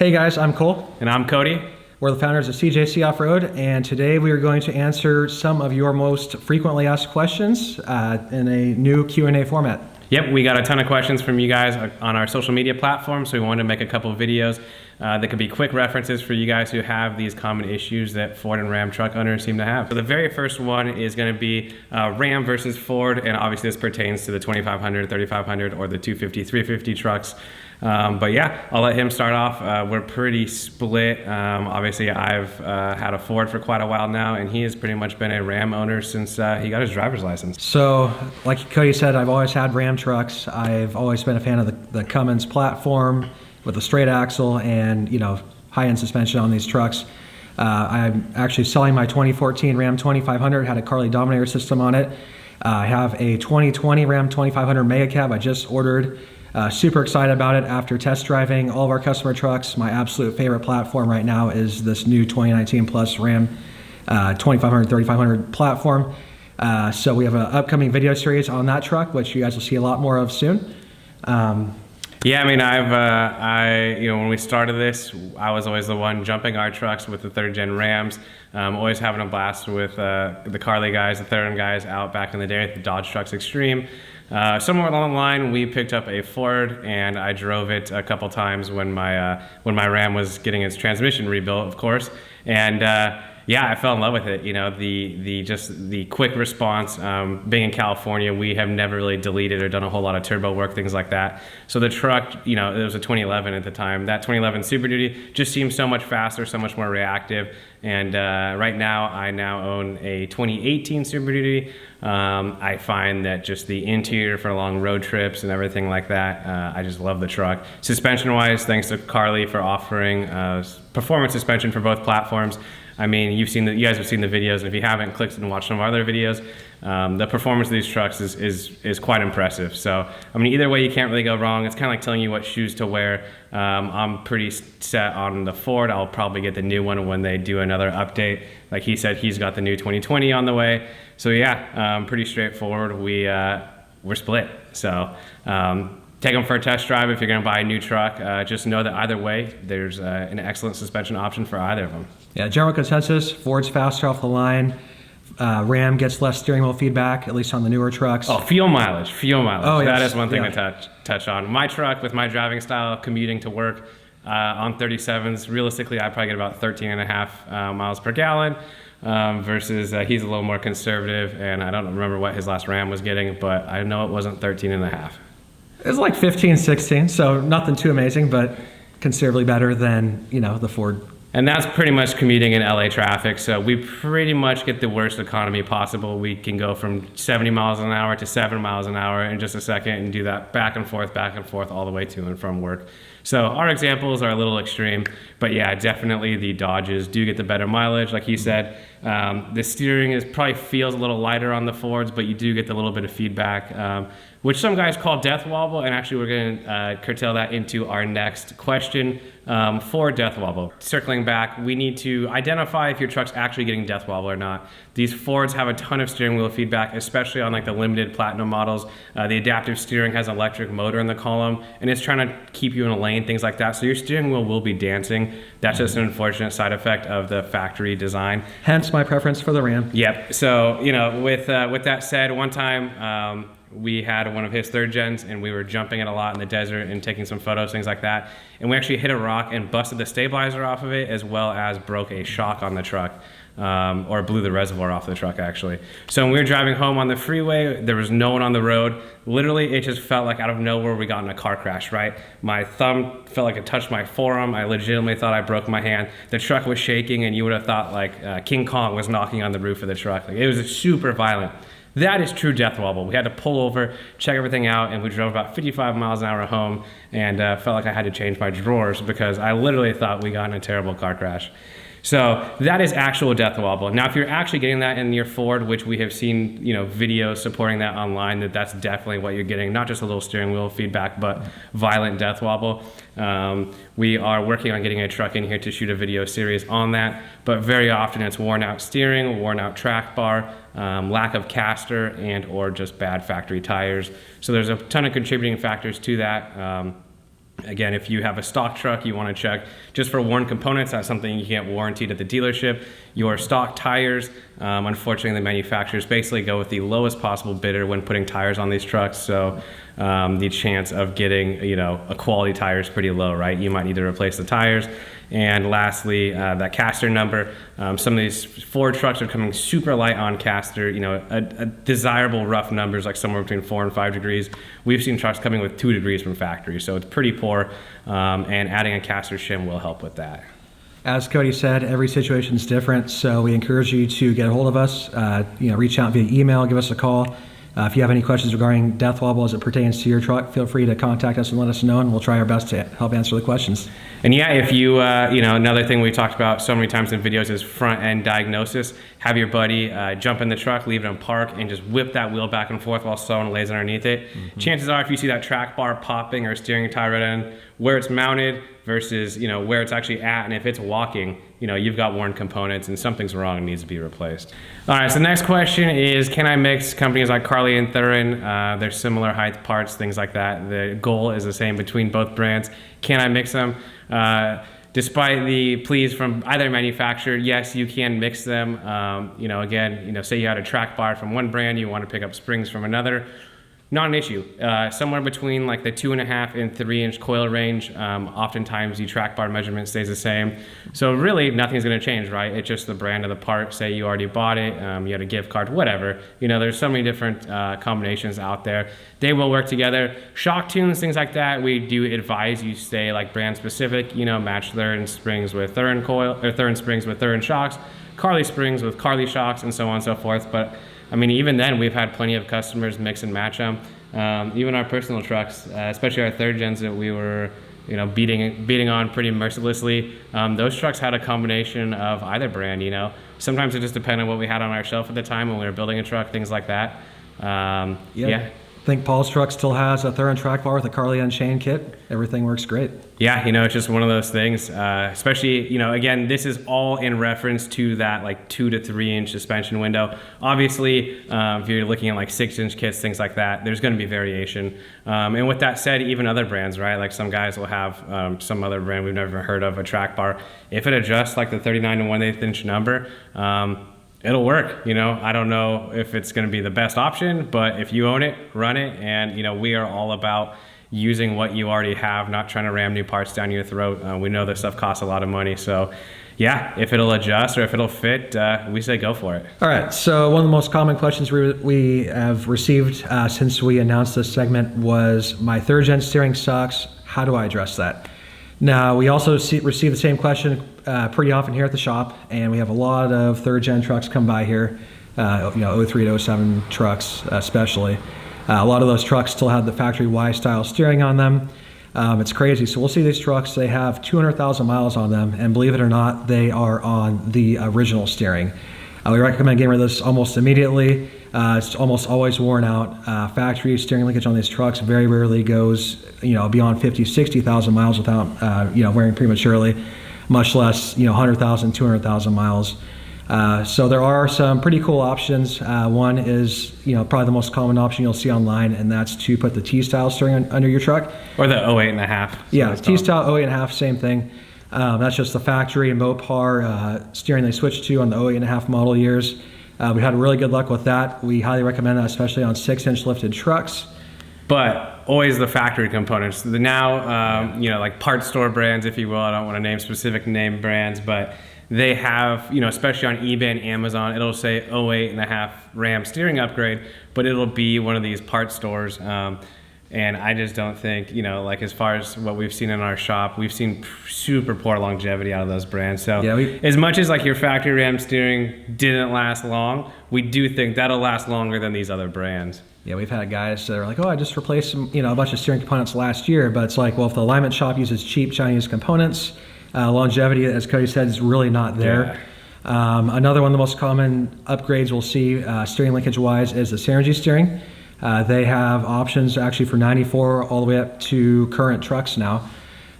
Hey guys, I'm Cole. And I'm Cody. We're the founders of CJC Off-Road, and today we are going to answer some of your most frequently asked questions in a new Q&A format. Yep, we got a ton of questions from you guys on our social media platforms, so we wanted to make a couple of videos that could be quick references for you guys who have these common issues that Ford and Ram truck owners seem to have. So the very first one is going to be Ram versus Ford, and obviously this pertains to the 2500, 3500, or the 250, 350 trucks. But yeah, I'll let him start off. We're pretty split. Obviously, I've had a Ford for quite a while now, and he has pretty much been a Ram owner since he got his driver's license. So, like Cody said, I've always had Ram trucks. I've always been a fan of the Cummins platform with the straight axle and, high-end suspension on these trucks. I'm actually selling my 2014 Ram 2500, had a Carli Dominator system on it. I have a 2020 Ram 2500 Mega Cab I just ordered. Super excited about it after test driving all of our customer trucks. My absolute favorite platform right now is this new 2019 Plus Ram 2500, 3500 platform. So we have an upcoming video series on that truck, which you guys will see a lot more of soon. Yeah, I mean, when we started this, I was always the one jumping our trucks with the third gen Rams, always having a blast with the Carli guys, the Thuren guys out back in the day at the Dodge Trucks Extreme. Somewhere along the line, we picked up a Ford, and I drove it a couple times when my Ram was getting its transmission rebuilt, of course, and yeah, I fell in love with it. The quick response. Being in California, we have never really deleted or done a whole lot of turbo work, things like that. So the truck, it was a 2011 at the time. That 2011 Super Duty just seemed so much faster, so much more reactive. And right now, I now own a 2018 Super Duty. I find that just the interior for long road trips and everything like that, I just love the truck. Suspension-wise, thanks to Carli for offering performance suspension for both platforms. I mean, you guys have seen the videos, and if you haven't, click and watch some of our other videos. The performance of these trucks is quite impressive. So, I mean, either way, you can't really go wrong. It's kind of like telling you what shoes to wear. I'm pretty set on the Ford. I'll probably get the new one when they do another update. Like he said, he's got the new 2020 on the way. So yeah, pretty straightforward. We're split. So take them for a test drive if you're going to buy a new truck. Just know that either way, there's an excellent suspension option for either of them. Yeah, general consensus, Ford's faster off the line. Ram gets less steering wheel feedback, at least on the newer trucks. Oh, fuel mileage. Oh, yes. That is one thing to touch on. My truck, with my driving style, commuting to work on 37s, realistically, I probably get about 13.5 miles per gallon. Versus he's a little more conservative, and I don't remember what his last Ram was getting, but I know it wasn't 13.5. It was like 15, 16, so nothing too amazing, but considerably better than, the Ford. And that's pretty much commuting in LA traffic, so we pretty much get the worst economy possible. We can go from 70 miles an hour to 7 miles an hour in just a second and do that back and forth, all the way to and from work. So our examples are a little extreme, but yeah, definitely the Dodges do get the better mileage, like he said. The steering probably feels a little lighter on the Fords, but you do get the little bit of feedback, which some guys call death wobble, and actually we're going to curtail that into our next question for death wobble. Circling back, we need to identify if your truck's actually getting death wobble or not. These Fords have a ton of steering wheel feedback, especially on like the limited platinum models. The adaptive steering has an electric motor in the column, and it's trying to keep you in a lane, things like that. So your steering wheel will be dancing. That's just an unfortunate side effect of the factory design. Hence my preference for the Ram. Yep. So, with that said, one time we had one of his third gens, and we were jumping it a lot in the desert and taking some photos, things like that. And we actually hit a rock and busted the stabilizer off of it, as well as broke a shock on the truck. Or blew the reservoir off the truck, actually. So when we were driving home on the freeway, there was no one on the road. Literally, it just felt like out of nowhere we got in a car crash, right? My thumb felt like it touched my forearm. I legitimately thought I broke my hand. The truck was shaking, and you would have thought like King Kong was knocking on the roof of the truck. Like, it was super violent. That is true death wobble. We had to pull over, check everything out, and we drove about 55 miles an hour home, and felt like I had to change my drawers because I literally thought we got in a terrible car crash. So that is actual death wobble. Now, if you're actually getting that in your Ford, which we have seen, videos supporting that online, that's definitely what you're getting, not just a little steering wheel feedback, but violent death wobble. We are working on getting a truck in here to shoot a video series on that, but very often it's worn out steering, worn out track bar, lack of caster, and or just bad factory tires. So there's a ton of contributing factors to that. Again, if you have a stock truck, you want to check just for worn components. That's something you can't warranty at the dealership. Your stock tires, unfortunately, the manufacturers basically go with the lowest possible bidder when putting tires on these trucks. So the chance of getting, a quality tire is pretty low, right? You might need to replace the tires. And lastly, that caster number. Some of these Ford trucks are coming super light on caster, a desirable rough numbers like somewhere between 4 and 5 degrees. We've seen trucks coming with 2 degrees from factory, so it's pretty poor, and adding a caster shim will help with that. As Cody said, every situation is different, so we encourage you to get a hold of us. Reach out via email, give us a call. If you have any questions regarding Death Wobble as it pertains to your truck, feel free to contact us and let us know, and we'll try our best to help answer the questions. And yeah, if you, another thing we talked about so many times in videos is front end diagnosis. Have your buddy jump in the truck, leave it in park, and just whip that wheel back and forth while someone lays underneath it. Mm-hmm. Chances are, if you see that track bar popping or steering tire right end, where it's mounted versus, where it's actually at, and if it's walking, you've got worn components and something's wrong and needs to be replaced. All right, so the next question is, can I mix companies like Carli and Thuren? They're similar height parts, things like that. The goal is the same between both brands. Can I mix them? Despite the pleas from either manufacturer, yes, you can mix them. Say you had a track bar from one brand, you want to pick up springs from another. Not an issue. Somewhere between like the 2.5 and 3 inch coil range, oftentimes the track bar measurement stays the same. So really nothing's gonna change, right? It's just the brand of the part. Say you already bought it, you had a gift card, whatever. There's so many different combinations out there. They will work together. Shock tunes, things like that, we do advise you stay like brand specific, match Thuren springs with Thuren coil, or Thuren springs with Thuren shocks, Carli springs with Carli shocks, and so on and so forth. But even then, we've had plenty of customers mix and match them. Even our personal trucks, especially our third gens that we were, beating on pretty mercilessly. Those trucks had a combination of either brand. Sometimes it just depended on what we had on our shelf at the time when we were building a truck, things like that. Yeah. I think Paul's truck still has a Thuren track bar with a Carli Unchained kit. Everything works great. Yeah, it's just one of those things, especially, again, this is all in reference to that like 2 to 3 inch suspension window. Obviously, if you're looking at like 6 inch kits, things like that, there's going to be variation. And with that said, even other brands, right? Like some guys will have some other brand we've never heard of, a track bar. If it adjusts like the 39 to 1/8 inch number, it'll work. I don't know if it's going to be the best option, but if you own it, run it. And, we are all about using what you already have, not trying to ram new parts down your throat. We know this stuff costs a lot of money. So yeah, if it'll adjust or if it'll fit, we say go for it. All right. So one of the most common questions we have received since we announced this segment was, my third gen steering sucks. How do I address that? Now, we also receive the same question pretty often here at the shop, and we have a lot of third gen trucks come by here, 03 to 07 trucks especially. A lot of those trucks still have the factory Y style steering on them. It's crazy. So we'll see these trucks, they have 200,000 miles on them, and believe it or not, they are on the original steering. We recommend getting rid of this almost immediately. It's almost always worn out. Factory steering linkage on these trucks very rarely goes, beyond 50, 60,000 miles without, wearing prematurely, much less, 100,000, 200,000 miles. So there are some pretty cool options. One is, probably the most common option you'll see online, and that's to put the T-style steering under your truck. Or the 08.5. Yeah, T-style 08.5, same thing. That's just the factory and Mopar steering they switched to on the 08.5 model years. We had really good luck with that. We highly recommend that, especially on 6-inch lifted trucks. But always the factory components. Now, like part store brands, if you will. I don't want to name specific name brands, but they have, especially on eBay and Amazon, it'll say 08.5 Ram steering upgrade, but it'll be one of these part stores. And I just don't think, like as far as what we've seen in our shop, we've seen super poor longevity out of those brands. So as much as like your factory Ram steering didn't last long, we do think that'll last longer than these other brands. Yeah, we've had guys that are like, I just replaced some, a bunch of steering components last year, but it's like, well, if the alignment shop uses cheap Chinese components, longevity, as Cody said, is really not there. Yeah. Another one of the most common upgrades we'll see steering linkage-wise is the Synergy steering. They have options actually for 94 all the way up to current trucks now.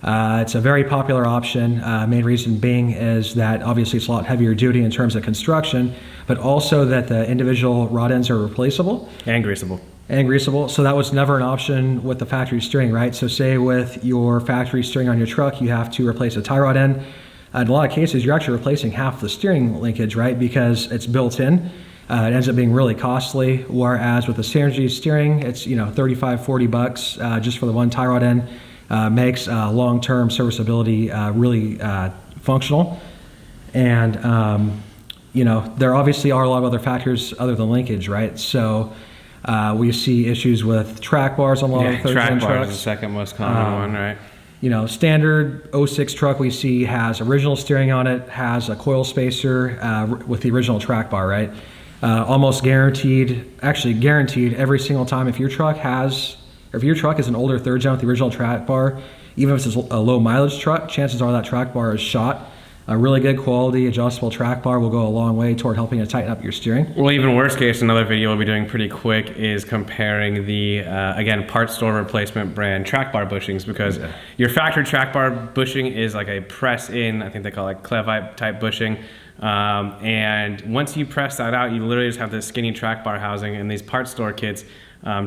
It's a very popular option. Main reason being is that obviously it's a lot heavier duty in terms of construction, but also that the individual rod ends are replaceable. And greasable. and greasable. So that was never an option with the factory steering, right? So say with your factory steering on your truck, you have to replace a tie rod end. In a lot of cases, you're actually replacing half the steering linkage, right? Because it's built in. It ends up being really costly. Whereas with the Synergy steering, it's, you know, $35, $40 just for the one tie rod end. Makes long-term serviceability really functional. And you know, there obviously are a lot of other factors other than linkage, right? So we see issues with track bars on a lot of third-gen trucks. Track bars is the second most common one, right? You know, standard 06 truck we see has original steering on it, has a coil spacer with the original track bar, right? Almost guaranteed, actually guaranteed every single time if your truck is an older third gen with the original track bar, even if it's a low mileage truck, chances are that track bar is shot. A really good quality adjustable track bar will go a long way toward helping to tighten up your steering. Well, even worst case, another video we'll be doing pretty quick is comparing the, again, parts store replacement brand track bar bushings, because your factory track bar bushing is like a press-in, I think they call it Clevite type bushing. And once you press that out, you literally just have this skinny track bar housing, and these parts store kits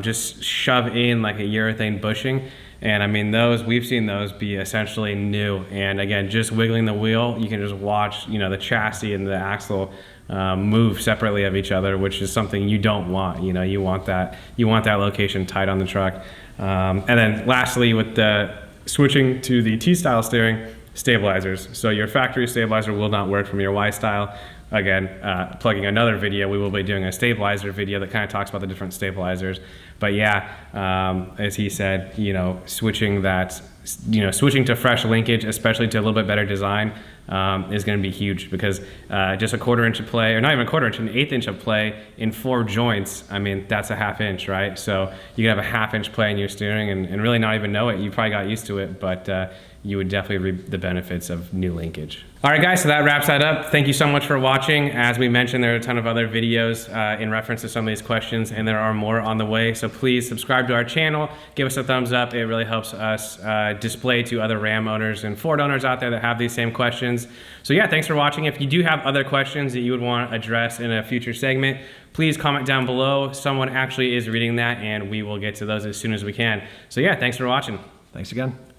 just shove in like a urethane bushing. And I mean, we've seen those be essentially new. And again, just wiggling the wheel, you can just watch, you know, the chassis and the axle move separately of each other, which is something you don't want. You know, you want that location tight on the truck. And then lastly, with the switching to the T-style steering, stabilizers. So your factory stabilizer will not work from your Y-style. Again, plugging another video, we will be doing a stabilizer video that kind of talks about the different stabilizers. But yeah, as he said, you know, switching to fresh linkage, especially to a little bit better design, is going to be huge, because just a 1/4 inch of play, or not even a 1/4 inch, an 1/8 inch of play in 4 joints, I mean, that's a 1/2 inch, right? So you can have a 1/2 inch play in your steering and really not even know it. You probably got used to it, but you would definitely reap the benefits of new linkage. All right, guys, so that wraps that up. Thank you so much for watching. As we mentioned, there are a ton of other videos in reference to some of these questions, and there are more on the way. So please subscribe to our channel, give us a thumbs up. It really helps us display to other Ram owners and Ford owners out there that have these same questions. So yeah, thanks for watching. If you do have other questions that you would want to address in a future segment, please comment down below. Someone actually is reading that, and we will get to those as soon as we can. So yeah, thanks for watching. Thanks again.